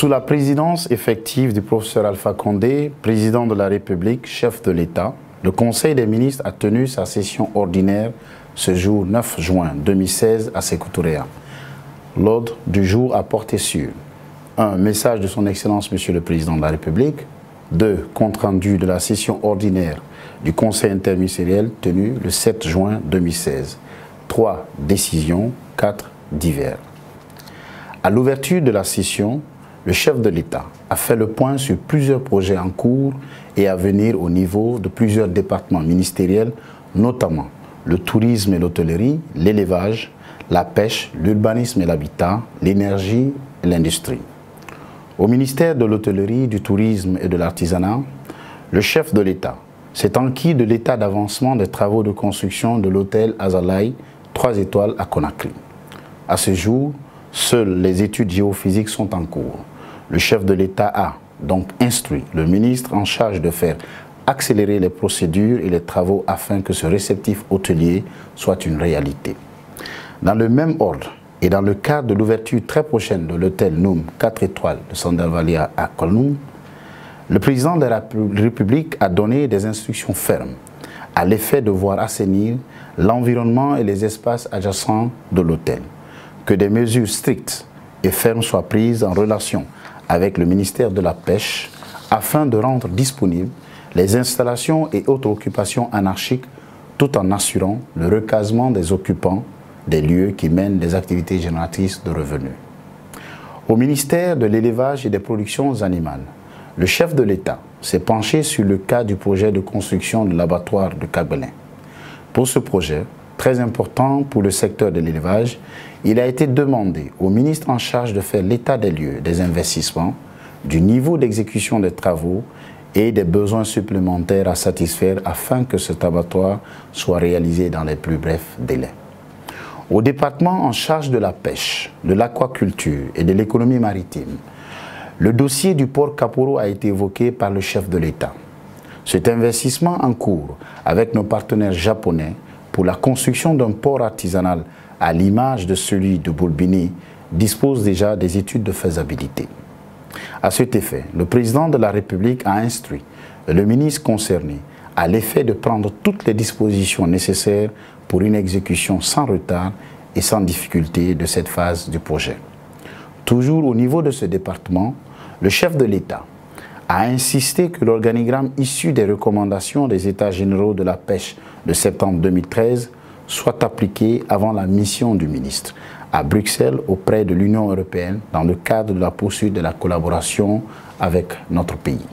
Sous la présidence effective du professeur Alpha Condé, président de la République, chef de l'État, le Conseil des ministres a tenu sa session ordinaire ce jour 9 juin 2016 à Sékou Touré. L'ordre du jour a porté sur 1. Message de son Excellence Monsieur le Président de la République. 2. Compte rendu de la session ordinaire du Conseil interministériel tenu le 7 juin 2016. 3. Décision. 4. Divers. À l'ouverture de la session, le chef de l'État a fait le point sur plusieurs projets en cours et à venir au niveau de plusieurs départements ministériels, notamment le tourisme et l'hôtellerie, l'élevage, la pêche, l'urbanisme et l'habitat, l'énergie et l'industrie. Au ministère de l'hôtellerie, du tourisme et de l'artisanat, le chef de l'État s'est enquis de l'état d'avancement des travaux de construction de l'hôtel Azalaï 3 étoiles à Conakry. À ce jour, seules les études géophysiques sont en cours. Le chef de l'État a donc instruit le ministre en charge de faire accélérer les procédures et les travaux afin que ce réceptif hôtelier soit une réalité. Dans le même ordre et dans le cadre de l'ouverture très prochaine de l'hôtel Noum 4 étoiles de Sandalvalia à Kaloum, le président de la République a donné des instructions fermes à l'effet de voir assainir l'environnement et les espaces adjacents de l'hôtel, que des mesures strictes et fermes soient prises en relation avec le ministère de la Pêche afin de rendre disponibles les installations et autres occupations anarchiques tout en assurant le recasement des occupants des lieux qui mènent des activités génératrices de revenus. Au ministère de l'élevage et des productions animales, le chef de l'État s'est penché sur le cas du projet de construction de l'abattoir de Kagbelin. Pour ce projet, très important pour le secteur de l'élevage, il a été demandé au ministre en charge de faire l'état des lieux, des investissements, du niveau d'exécution des travaux et des besoins supplémentaires à satisfaire afin que cet abattoir soit réalisé dans les plus brefs délais. Au département en charge de la pêche, de l'aquaculture et de l'économie maritime, le dossier du port Kaporo a été évoqué par le chef de l'État. Cet investissement en cours avec nos partenaires japonais pour la construction d'un port artisanal à l'image de celui de Bolbini dispose déjà des études de faisabilité. À cet effet, le président de la République a instruit le ministre concerné à l'effet de prendre toutes les dispositions nécessaires pour une exécution sans retard et sans difficulté de cette phase du projet. Toujours au niveau de ce département, le chef de l'État a insisté que l'organigramme issu des recommandations des États généraux de la pêche de septembre 2013 soit appliqué avant la mission du ministre à Bruxelles auprès de l'Union européenne dans le cadre de la poursuite de la collaboration avec notre pays.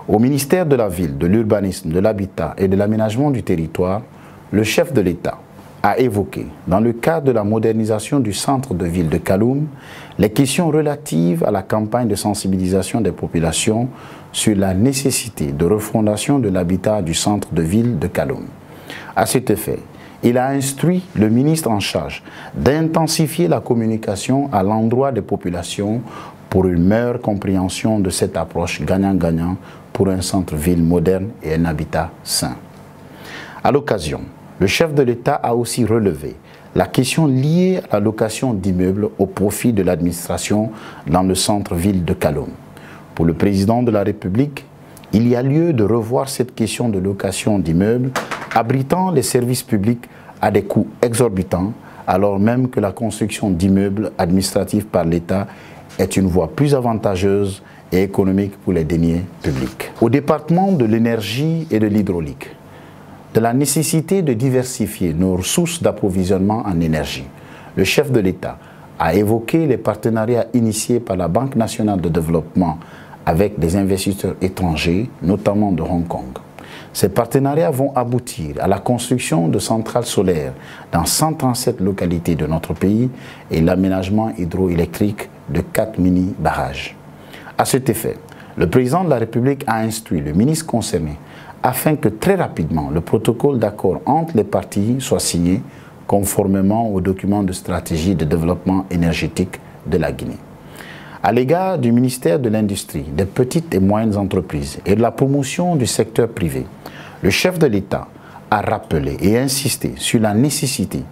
Au ministère de la Ville, de l'Urbanisme, de l'Habitat et de l'Aménagement du territoire, le chef de l'État a évoqué, dans le cadre de la modernisation du centre de ville de Kaloum, les questions relatives à la campagne de sensibilisation des populations sur la nécessité de refondation de l'habitat du centre de ville de Kaloum. À cet effet, il a instruit le ministre en charge d'intensifier la communication à l'endroit des populations pour une meilleure compréhension de cette approche gagnant-gagnant pour un centre-ville moderne et un habitat sain. À l'occasion, le chef de l'État a aussi relevé la question liée à la location d'immeubles au profit de l'administration dans le centre-ville de Kaloum. Pour le président de la République, il y a lieu de revoir cette question de location d'immeubles abritant les services publics à des coûts exorbitants, alors même que la construction d'immeubles administratifs par l'État est une voie plus avantageuse et économique pour les deniers publics. Au département de l'énergie et de l'hydraulique, de la nécessité de diversifier nos sources d'approvisionnement en énergie, le chef de l'État a évoqué les partenariats initiés par la Banque nationale de développement avec des investisseurs étrangers, notamment de Hong Kong. Ces partenariats vont aboutir à la construction de centrales solaires dans 137 localités de notre pays et l'aménagement hydroélectrique de 4 mini-barrages. À cet effet, le président de la République a instruit le ministre concerné afin que très rapidement le protocole d'accord entre les parties soit signé conformément au document de stratégie de développement énergétique de la Guinée. À l'égard du ministère de l'Industrie, des petites et moyennes entreprises et de la promotion du secteur privé, le chef de l'État a rappelé et insisté sur la nécessité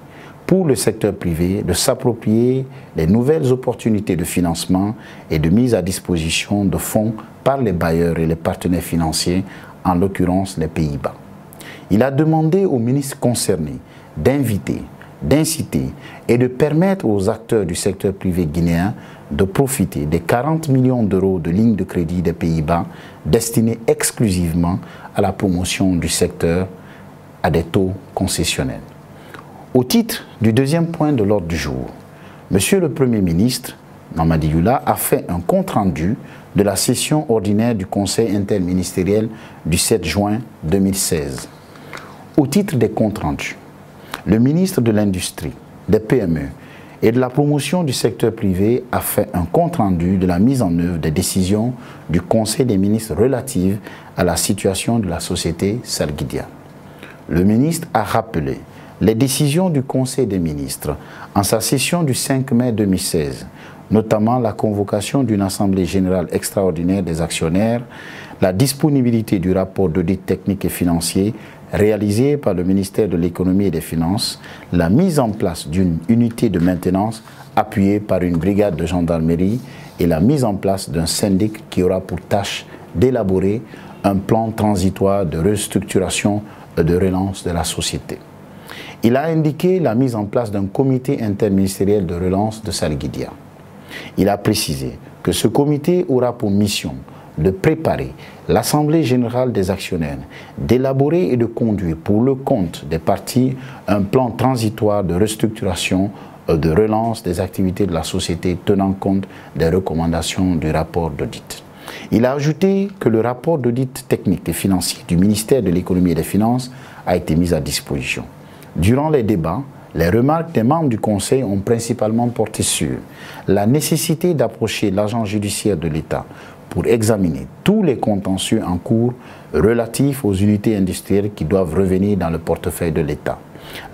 pour le secteur privé de s'approprier les nouvelles opportunités de financement et de mise à disposition de fonds par les bailleurs et les partenaires financiers, en l'occurrence les Pays-Bas. Il a demandé aux ministres concernés d'inviter, d'inciter et de permettre aux acteurs du secteur privé guinéen de profiter des 40 millions d'euros de lignes de crédit des Pays-Bas destinées exclusivement à la promotion du secteur à des taux concessionnels. Au titre du deuxième point de l'ordre du jour, Monsieur le Premier ministre, Mamadi Youla, a fait un compte-rendu de la session ordinaire du Conseil interministériel du 7 juin 2016. Au titre des comptes rendus, le ministre de l'Industrie, des PME et de la promotion du secteur privé a fait un compte-rendu de la mise en œuvre des décisions du Conseil des ministres relatives à la situation de la société Salguidia. Le ministre a rappelé les décisions du Conseil des ministres en sa session du 5 mai 2016, notamment la convocation d'une assemblée générale extraordinaire des actionnaires, la disponibilité du rapport d'audit technique et financier réalisé par le ministère de l'Économie et des Finances, la mise en place d'une unité de maintenance appuyée par une brigade de gendarmerie et la mise en place d'un syndic qui aura pour tâche d'élaborer un plan transitoire de restructuration et de relance de la société. Il a indiqué la mise en place d'un comité interministériel de relance de Salguidia. Il a précisé que ce comité aura pour mission de préparer l'Assemblée générale des actionnaires, d'élaborer et de conduire pour le compte des parties un plan transitoire de restructuration et de relance des activités de la société tenant compte des recommandations du rapport d'audit. Il a ajouté que le rapport d'audit technique et financier du ministère de l'Économie et des Finances a été mis à disposition. Durant les débats, les remarques des membres du Conseil ont principalement porté sur la nécessité d'approcher l'agent judiciaire de l'État pour examiner tous les contentieux en cours relatifs aux unités industrielles qui doivent revenir dans le portefeuille de l'État.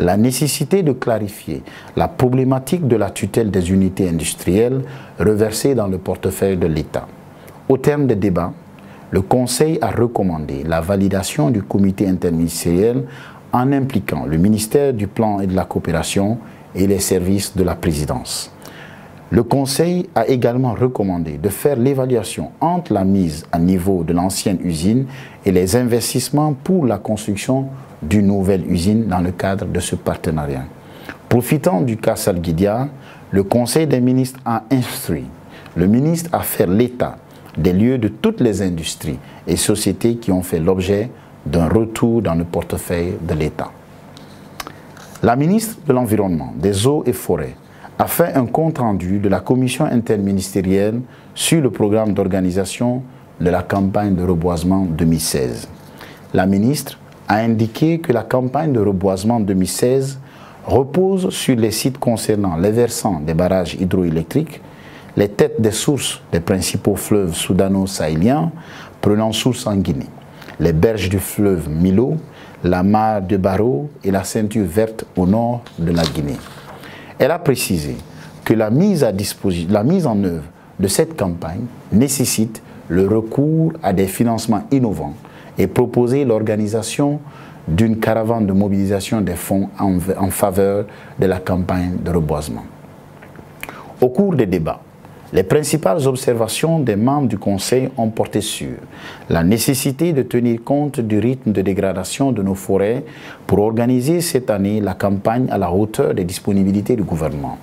La nécessité de clarifier la problématique de la tutelle des unités industrielles reversées dans le portefeuille de l'État. Au terme des débats, le Conseil a recommandé la validation du comité interministériel en impliquant le ministère du Plan et de la Coopération et les services de la présidence. Le Conseil a également recommandé de faire l'évaluation entre la mise à niveau de l'ancienne usine et les investissements pour la construction d'une nouvelle usine dans le cadre de ce partenariat. Profitant du cas Salguidia, le Conseil des ministres a instruit le ministre à faire l'état des lieux de toutes les industries et sociétés qui ont fait l'objet d'un retour dans le portefeuille de l'État. La ministre de l'Environnement, des Eaux et Forêts a fait un compte-rendu de la commission interministérielle sur le programme d'organisation de la campagne de reboisement 2016. La ministre a indiqué que la campagne de reboisement 2016 repose sur les sites concernant les versants des barrages hydroélectriques, les têtes des sources des principaux fleuves soudano-sahéliens prenant source en Guinée, les berges du fleuve Milo, la mare de Barreau et la ceinture verte au nord de la Guinée. Elle a précisé que la mise en œuvre de cette campagne nécessite le recours à des financements innovants et proposer l'organisation d'une caravane de mobilisation des fonds en faveur de la campagne de reboisement. Au cours des débats, les principales observations des membres du Conseil ont porté sur la nécessité de tenir compte du rythme de dégradation de nos forêts pour organiser cette année la campagne à la hauteur des disponibilités du gouvernement,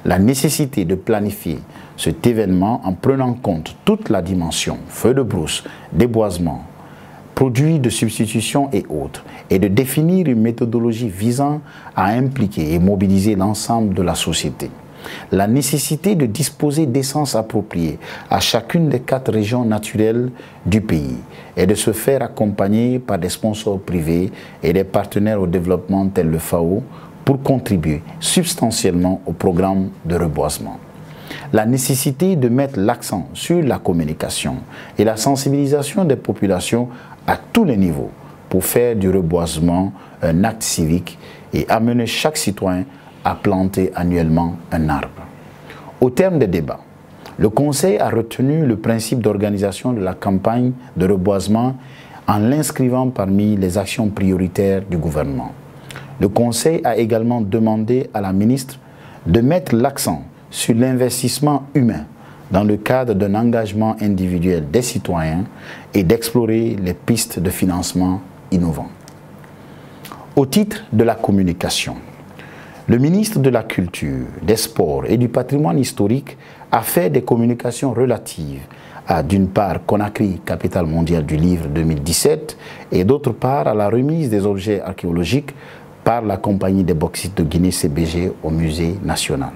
la nécessité de planifier cet événement en prenant compte toute la dimension feu de brousse, déboisement, produits de substitution et autres, et de définir une méthodologie visant à impliquer et mobiliser l'ensemble de la société. La nécessité de disposer d'essences appropriées à chacune des 4 régions naturelles du pays et de se faire accompagner par des sponsors privés et des partenaires au développement tels le FAO pour contribuer substantiellement au programme de reboisement. La nécessité de mettre l'accent sur la communication et la sensibilisation des populations à tous les niveaux pour faire du reboisement un acte civique et amener chaque citoyen à planter annuellement un arbre. Au terme des débats, le Conseil a retenu le principe d'organisation de la campagne de reboisement en l'inscrivant parmi les actions prioritaires du gouvernement. Le Conseil a également demandé à la ministre de mettre l'accent sur l'investissement humain dans le cadre d'un engagement individuel des citoyens et d'explorer les pistes de financement innovants. Au titre de la communication, le ministre de la Culture, des Sports et du Patrimoine historique a fait des communications relatives à, d'une part, Conakry, capitale mondiale du livre 2017, et d'autre part, à la remise des objets archéologiques par la Compagnie des bauxites de Guinée CBG au Musée national.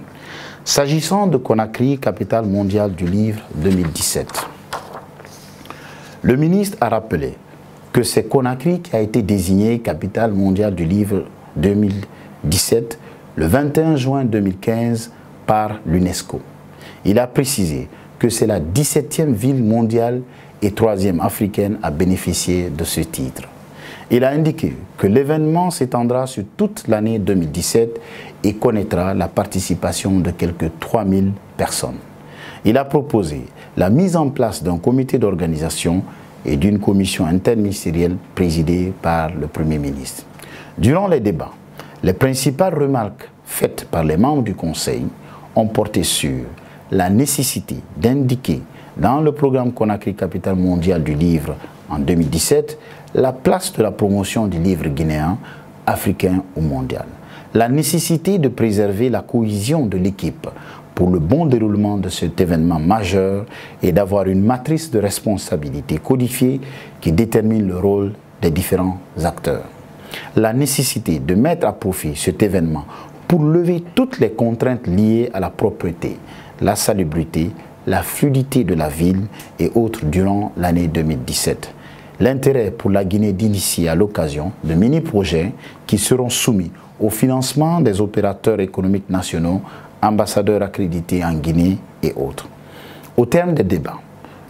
S'agissant de Conakry, capitale mondiale du livre 2017, le ministre a rappelé que c'est Conakry qui a été désignée capitale mondiale du livre 2017 le 21 juin 2015 par l'UNESCO. Il a précisé que c'est la 17e ville mondiale et 3e africaine à bénéficier de ce titre. Il a indiqué que l'événement s'étendra sur toute l'année 2017 et connaîtra la participation de quelques 3000 personnes. Il a proposé la mise en place d'un comité d'organisation et d'une commission interministérielle présidée par le Premier ministre. Durant les débats, les principales remarques faites par les membres du Conseil ont porté sur la nécessité d'indiquer dans le programme Conakry, capitale mondiale du livre en 2017, la place de la promotion du livre guinéen, africain ou mondial. La nécessité de préserver la cohésion de l'équipe pour le bon déroulement de cet événement majeur et d'avoir une matrice de responsabilité codifiée qui détermine le rôle des différents acteurs. La nécessité de mettre à profit cet événement pour lever toutes les contraintes liées à la propreté, la salubrité, la fluidité de la ville et autres durant l'année 2017. L'intérêt pour la Guinée d'initier à l'occasion de mini-projets qui seront soumis au financement des opérateurs économiques nationaux, ambassadeurs accrédités en Guinée et autres. Au terme des débats,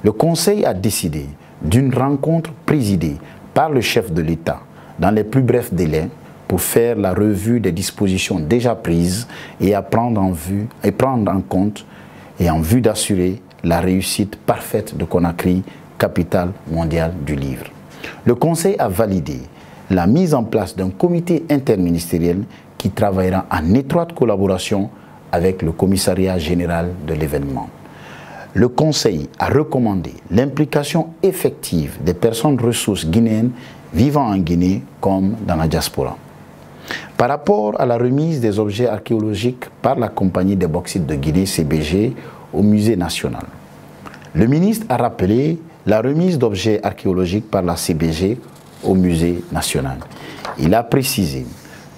le Conseil a décidé d'une rencontre présidée par le chef de l'État dans les plus brefs délais pour faire la revue des dispositions déjà prises et à prendre en compte et en vue d'assurer la réussite parfaite de Conakry, capitale mondiale du livre. Le Conseil a validé la mise en place d'un comité interministériel qui travaillera en étroite collaboration avec le commissariat général de l'événement. Le Conseil a recommandé l'implication effective des personnes ressources guinéennes vivant en Guinée comme dans la diaspora. Par rapport à la remise des objets archéologiques par la Compagnie des bauxites de Guinée CBG au Musée national, le ministre a rappelé la remise d'objets archéologiques par la CBG au Musée national. Il a précisé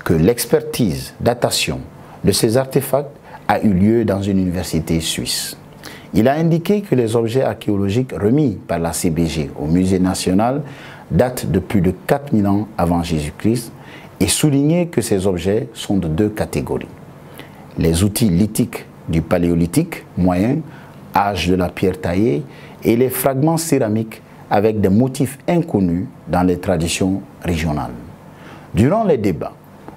que l'expertise datation de ces artefacts a eu lieu dans une université suisse. Il a indiqué que les objets archéologiques remis par la CBG au Musée national datent de plus de 4000 ans avant Jésus-Christ et souligné que ces objets sont de deux catégories. Les outils lithiques du paléolithique moyen, âge de la pierre taillée, et les fragments céramiques avec des motifs inconnus dans les traditions régionales. Durant les débats,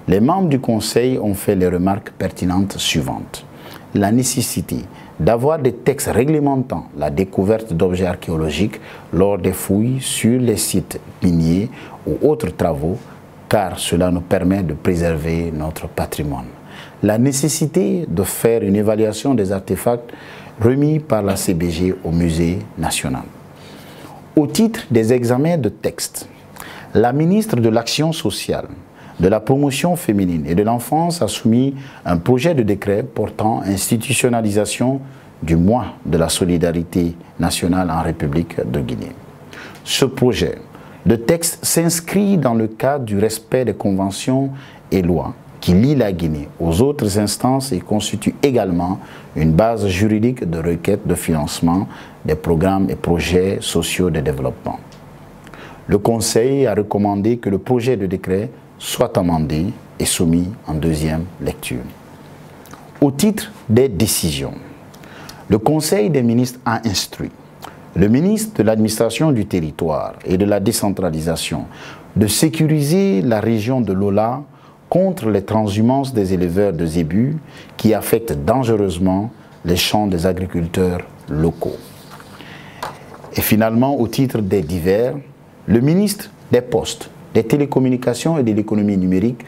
les membres du Conseil ont fait les remarques pertinentes suivantes. La nécessité d'avoir des textes réglementant la découverte d'objets archéologiques lors des fouilles sur les sites miniers ou autres travaux, car cela nous permet de préserver notre patrimoine. La nécessité de faire une évaluation des artefacts remis par la CBG au Musée national. Au titre des examens de textes, la ministre de l'Action sociale, de la promotion féminine et de l'enfance a soumis un projet de décret portant institutionnalisation du mois de la solidarité nationale en République de Guinée. Ce projet de texte s'inscrit dans le cadre du respect des conventions et lois qui lient la Guinée aux autres instances et constitue également une base juridique de requête de financement des programmes et projets sociaux de développement. Le Conseil a recommandé que le projet de décret soit amendé et soumis en deuxième lecture. Au titre des décisions, le Conseil des ministres a instruit le ministre de l'Administration du Territoire et de la Décentralisation de sécuriser la région de Lola contre les transhumances des éleveurs de zébus qui affectent dangereusement les champs des agriculteurs locaux. Et finalement, au titre des divers, le ministre des Postes, des Télécommunications et de l'Économie numérique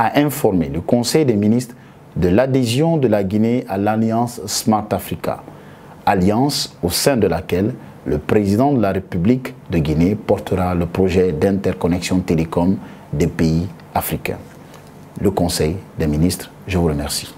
a informé le Conseil des ministres de l'adhésion de la Guinée à l'Alliance Smart Africa, alliance au sein de laquelle le président de la République de Guinée portera le projet d'interconnexion télécom des pays africains. Le Conseil des ministres, je vous remercie.